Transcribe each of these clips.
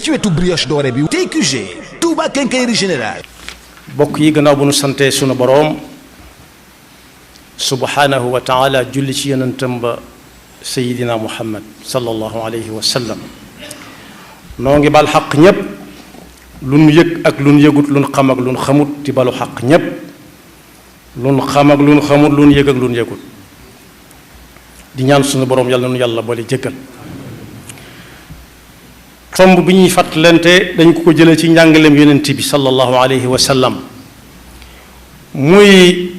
ci wetu brioche dorée bi TQG Touba Quincaillerie Générale. bokk yi gannaaw bu nu sante sunu boroom subhanahu wa taala julli ci yonentam ba sayidina muhammad sallallahu alayhi wa sallam noo ngi bal xaq ñépp lu nu yëg ak lu nu yëgut lu nu xam ak lu nu xamut di balu xaq ñépp lu nu xam ak lu nu xamut lu nu yëg ak lu nu yëgut di ñaan sunu boroom yàlla nu yàlla boole jëggal tomb bi ñuy fàttalante dañ ko jëlee ci njàngaleem yonent bi sallallahu alayhi wa sallam muy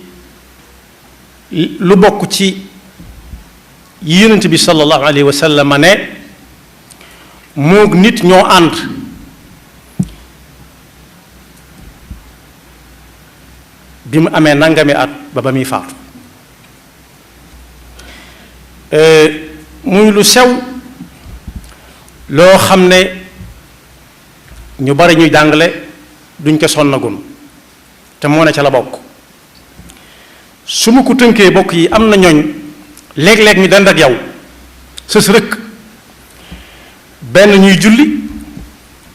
lu bokk ci yonent bi sallallahu alayhi wa sallam ne moog nit ñoo ànd bi mu amee nangami at ba muy faatu muy lu sew loo xam ne ñu bari ñuy jàngale duñ ko sonnagun te moo ne ca la bokk su ma ko tënkee bokk yi am na ñooñ léeg-léeg ñu dend ak yow sës rëkk benn ñuy julli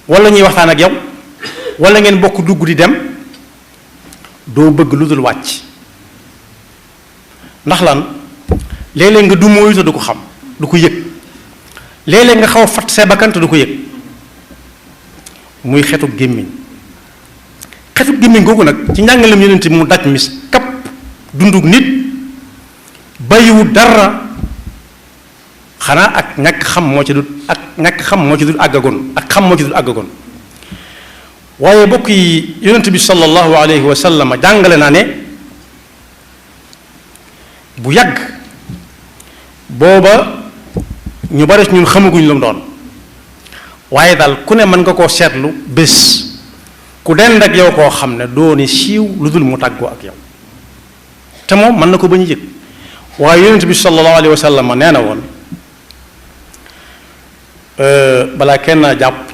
wala ñuy waxtaan ak yow wala ngeen bokk dugg di dem doo bëgg lu dul wàcc ndax lan léeg-léeg nga du mooyu te du ko xam du ko yëg léeg-léeg nga xaw a fat see bakkan te du ko yëg muy xetu gémmiñ googu nag ci njàngalem yonent bi mu daj mis kapp dunduk nit bàyyiwu dara xanaa ak ñàkk xam moo ci dul àggagoon ak xam moo ci dul àggagoon waaye bokk yi yonent bi sallallahu alayhi wa sallam jàngale naa ne bu yàgg booba ñu bari ñun xamaguñ lu mu doon waaye daal ku ne mën nga koo seetlu bés ku dend ak yow koo xam ne dooni siiw lu dul mu tàggoo ak yow te moom mën na ko ba ñu yëg waaye yonent bi sallallahu alayhi wa sallam nee na woon balaa kenn jàpp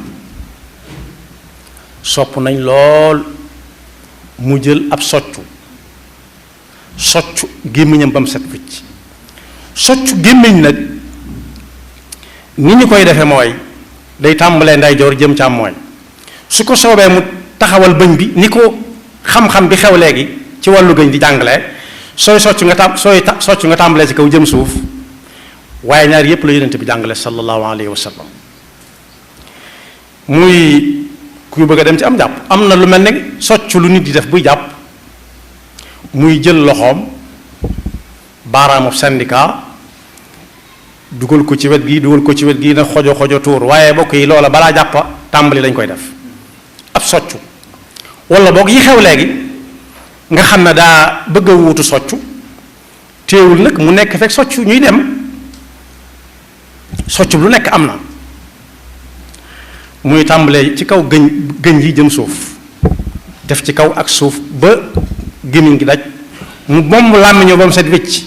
sopp nañ lool mu jël ab soccu gémmiñam ba mu set wicc soccu gémmiñ nag ni ñu koy defee mooy day tàmbalee ndeyjoor jëm càmmooñ su ko soobee mu taxawal bëñ bi ni ko xam-xam bi xew léegi ci wàllu gëñ di jàngalee sooy soccu nga tàmbalee ci kaw jëm suuf waaye ñaar yépp la yonent bi jàngale sallallahu alayhi wa sallam muy ku bëgg a dem ci am jàpp am na lu mel ne soccu lu nit di def buy jàpp muy jël loxoom baaraamu syndicat dugal ko ci wet gi na xojo tuur waaye bokk yi loola balaa jàppa tàmbali lañ koy def ab soccu wala boog yi xew léegi nga xam ne daa bëgg a wuutu soccu téewul nag mu nekk fekk soccu ñuy dem soccu lu nekk am na muy tàmbalee ci kaw gëñ yi jëm suuf def ci kaw ak suuf ba gémmiñ gi daj mu bomb làmmiñoo ba mu set wécc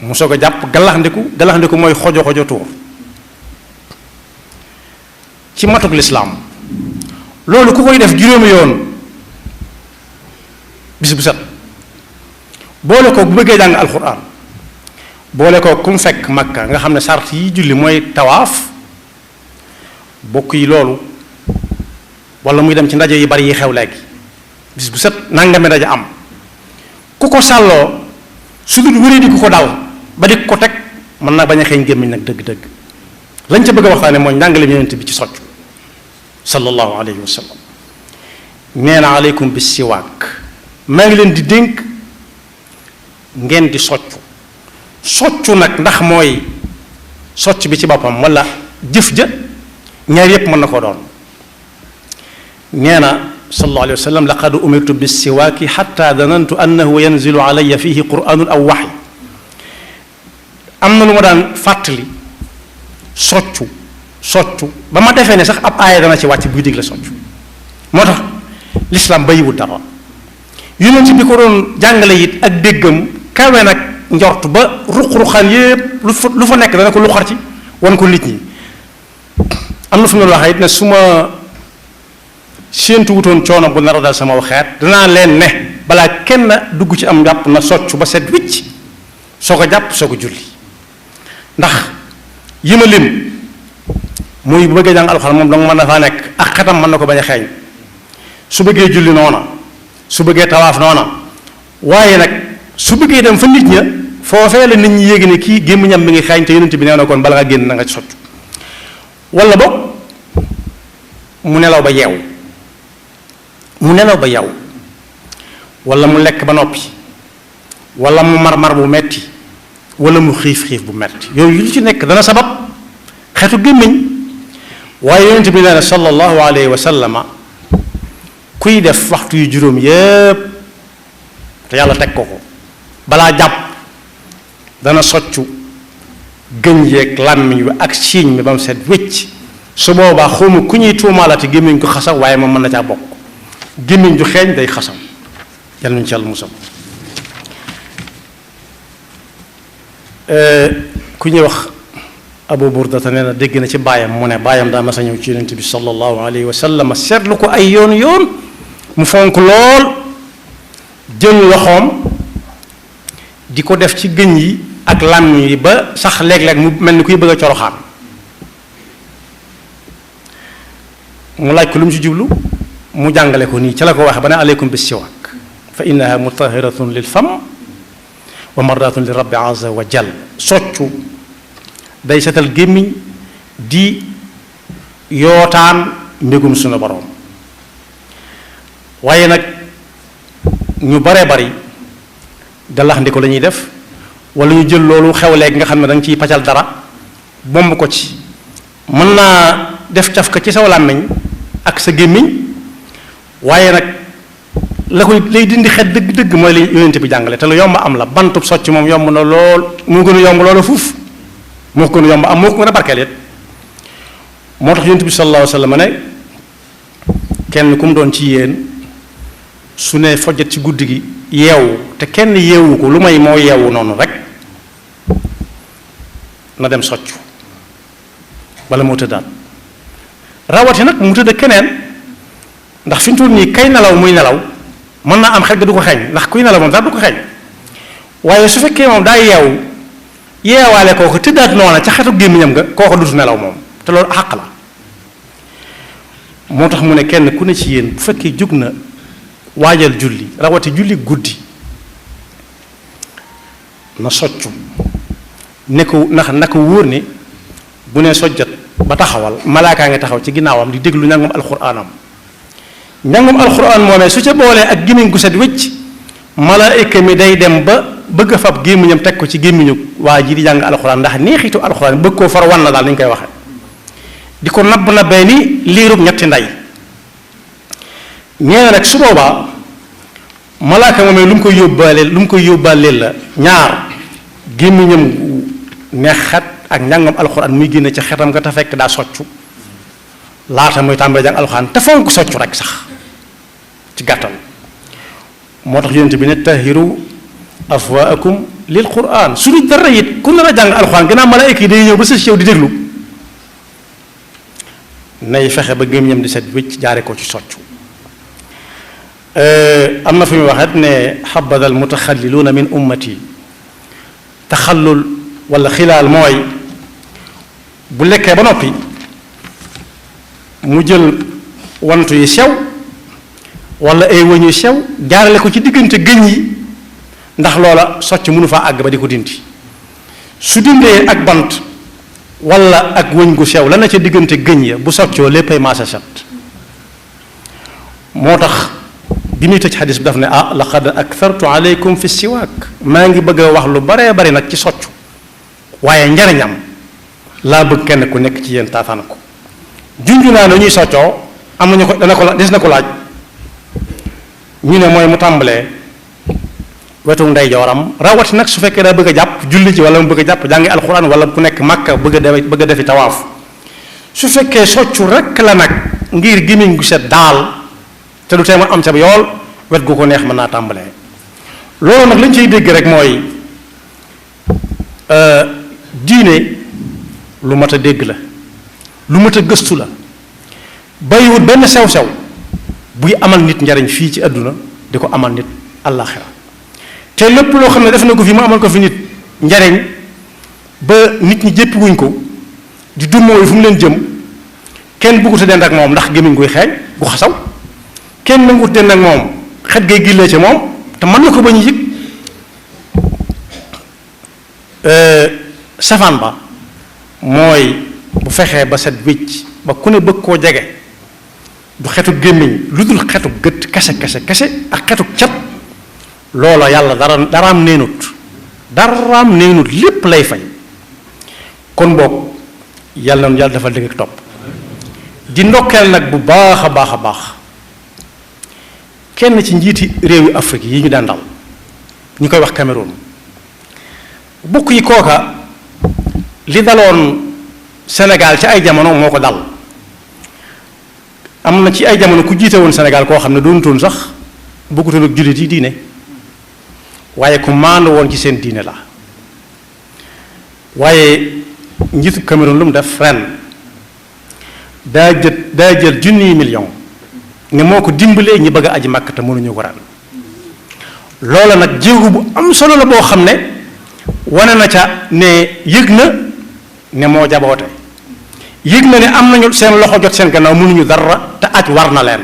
mu soog a jàpp galaxndiku mooy xojo tuur ci matuk lislaam loolu ku koy def juróomi yoon bis bu set boole ko bu bëggee jàng alxuraan boole ko ku mu fekk makka nga xam ne sart yi julli mooy tawaaf bokk yi loolu wala muy dem ci ndaje yi bari yi xew léegi bis bu set nangami ndaje am ku ko sàlloo su dul wéri di ku ko dal ba di ko teg mën naa bañ a xeeñ gémmiñ nag dëgg-dëgg lañ ca bëgg a waxtaane mooy njàngale yonent bi ci soccu sallallahu alayhi wa sallam nee na aleykum bis siwaak maa ngi leen di dénk ngeen di soccu nag ndax mooy socc bi ci boppam wala jëf ja ñaar yépp mën na ko doon nee na sallallahu alayhi wa sallam laqad umirtu bis siwaaki xatta danantu annahu yanzilu alayya fihi quraanun aw waxy am na lu ma daan fàttali soccu ba ma defee ne sax ab aaya dana ci wàcc buy digle soccu moo tax lislaam bayiwul dara yonent bi ko doon jàngale it ak déggam kawe nag njort ba ruq-ruqaan yépp lu fa nekk dana ko luxar ci wan ko nit ñi am na fu mu waxee it ne su ma séentu wutoon coono bu nar a dal sama xeet danaa leen ne balaa kenn dugg ci am njàpp na soccu ba set wicc soo ko jàpp soo ko julli ndax yi ma lim muy bu bëggee jàng alxuraan moom danga mën na faa nekk ak xetam mën na ko bañ a xeeñ su bëggee julli noona su bëggee tawaaf noona waaye nag su bëggee dem fa nit ña foofee la nit ñi yéegi ne kii gémmiñam mi ngi xeeñ te yonent bi nee na kon bala nga génn na nga soccu wala boog mu nelaw ba yeew wala mu lekk ba noppi wala mu mar bu metti wala mu xiif bu metti yooyu lu ci nekk dana sabab xeetu gémmiñ waaye yonent bi nee na sallallahu alayhi wa sallama kuy def waxtu yu juróom yépp te yàlla teg ko balaa jàpp dana soccu gëñ yeeg làmmiñ wi ak siiñ mi ba mu set wécc su boobaa xawma ku ñuy tuumaalati gémmiñ ko xasaw waaye moom mën na caa bokk gémmiñ ju xeeñ day xasaw yal nañu ci yàlla musal ku ñuy wax Abu Burdata nee na dégg na ci baayam mu ne baayam daa mas a ñëw ci yonent bi sallallahu alayhi wa sallam seetlu ko ay yoon mu fonk lool jël loxoom di ko def ci gëñ yi ak làmmiñ yi ba sax léeg-léeg mu mel ni kuy bëgg a coroxaan mu laaj ko lu mu ci jublu mu jàngale ko nii ca la ko waxe ba ne aleykum bis siwaak fa innaha mutahiratun lil fam wa mardatun li rabbi azza wa jal soccu day setal gémmiñ di yootaan mbégum sunu boroom waaye nag ñu baree bari dalax ndi ko la ñuy def wala ñu jël loolu xew léegi nga xam ne da nga ciy paccal dara bomb ko ci mën naa def caf ka ci saw làmmiñ ak sa gémmiñ waaye nag la koy lay dindi xet dëgg-dëgg mooy li yonent bi jàngale te lu yomb am la bantub socc moom yomb na lool moo gën a yomb loola fuuf moo ko gën a yomb am moo ko gën a barkeel it moo tax yonent bi sallallahu alayhi wa sallam ne kenn ku mu doon ci yéen su ne fojjat ci guddi gi yeewu te kenn yeewu ko lu may moo yeewu noonu rek na dem soccu bala moo tëddaat rawati nag mu tëdd keneen ndax fi mu toll nii kay nelaw muy nelaw mën naa am xel ga du ko xeeñ ndax kuy nelaw moom sax du ko xeeñ waaye su fekkee moom daa yeewu yeewaale kooku tëddaat noona ca xetu gémmiñam nga kooku dutu nelaw moom te loolu xàq la moo tax mu ne kenn ku ne ci yéen bu fekkee jóg na waajal julli rawati julli guddi na soccu ne ko ndax na ko wóor ni bu ne sojjat ba taxawal malaakaa nga taxaw ci ginnaawam di déglu njàngum alxuraanam njàngum alxuraan moomee su ca boolee ak gémmiñ gu set wécc malaayika mi day dem ba bëgg a fab gémmiñam teg ko ci gémmiñu waa ji di jàng alxuraan ndax neexitu alxuraan bëgg koo far wan na daal ni ñu koy waxe di ko nabbee ni liirub ñetti ndey ñeena nag su boobaa malaaka moomee lu mu koy yóbbaaleel la ñaar gémmiñam gu neex xet ak njàngam alxuraan muy génne ci xetam nga te fekk daa soccu laata muy tàmbali jàng alxuraan te fonk soccu rek sax ci gàttal moo tax yonent bi ne tahiru afwaakum lil quran su du dara it ku nar a jàng alxuraan gannaaw malaayika yi day ñëw ba sa yow di déglu nay fexe ba gémmiñam di set wécc jaare ko ci soccu am na fu muy waxet ne xabada al mutaxalliluuna min ummati taxallul wala xilaal mooy bu lekkee ba noppi mu jël wantu yi sew wala ay wëñ yu sew jaarale ko ci diggante gëñ yi ndax loola socc mënu faa àgg ba di ko dindi su dindee ak bant wala ak wëñ gu sew la na ca diggante gëñ ya bu soccoo léppay maasa set moo tax bi muy tëj xadis bi daf ne laqad akthartu alaykum fi siwaak maa ngi bëgg a wax lu baree bari nag ci soccu waaye njariñam laa bëgg kenn ku nekk ci yéen taataan ko junju naa ne ñuy soccoo am nañu ko dana ko des na ko laaj ñu ne mooy mu tàmbalee wetu ndeyjooram rawati nag su fekkee daa bëgg a jàpp julli ci wala mu bëgg a jàpp jàngi alxuraan wala ku nekk màkka bëgg a defi tawaaf su fekkee soccu rekk la nag ngir gémmiñ gu set daal te du tee ma am ca yool wet gu ko neex mën naa tàmbalee loolu nag lañ ciy dégg rek mooy diine lu mat a dégg la lu mat a gëstu la bàyyiwut benn sew-sew buy amal nit njariñ fii ci àdduna di ko amal nit àllaaxira te lépp loo xam ne def na ko fi mu amal ko fi nit njariñ ba nit ñi jéppi wuñ ko di dummoo yi fu mu leen jëm kenn bëggut a dend ak moom ndax gémmiñ guy xeeñ gu xasaw kenn nangut dend ak moom xet gay gillee ci moom te mën na ko bañ a yëg safaan ba mooy bu fexee ba set wécc ba ku ne bëgg koo jege du xetu gémmiñ lu dul xetu gët kese kese kese ak xetu cat loola yàlla daraam neenut lépp lay fay kon boog yàlla noonu yàlla dafa dëgg ak topp di ndokkeel nag bu baax a baax a baax kenn ci njiiti réewi Afrique yi ñu daan dal ñu koy wax Cameroun bokk yi kooka li daloon Sénégal ci ay jamono moo ko dal am na ci ay jamono ku jiite woon Sénégal koo xam ne doonutoon sax bëggutoon ak jullit yi diine waaye ku maandu woon ci seen diine la waaye njiitu Cameroun lu mu def ren daa jël junniy million ne moo ko dimbalee ñi bëgg a aji Makka te mënuñu ko ren loola nag jéego bu am solo la boo xam ne wane na ca ne yëg na ne moo jaboote yëg na ne am nañu seen loxo jot seen gannaaw mënuñu dara te aj war na leen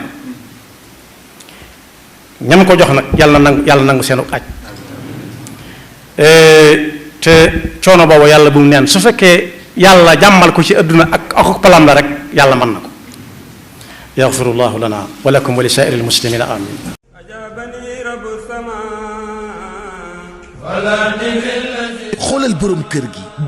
ñam ko jox nag yàlla nangu seenu aj te coono boobu yàlla bu mu neen su fekkee yàlla jàmmal ko ci adduna ak palam la rek yàlla mën na ko yaxfirullahu lana wa lakum wa li saa'iril muslimina amin xoolal borom kër gi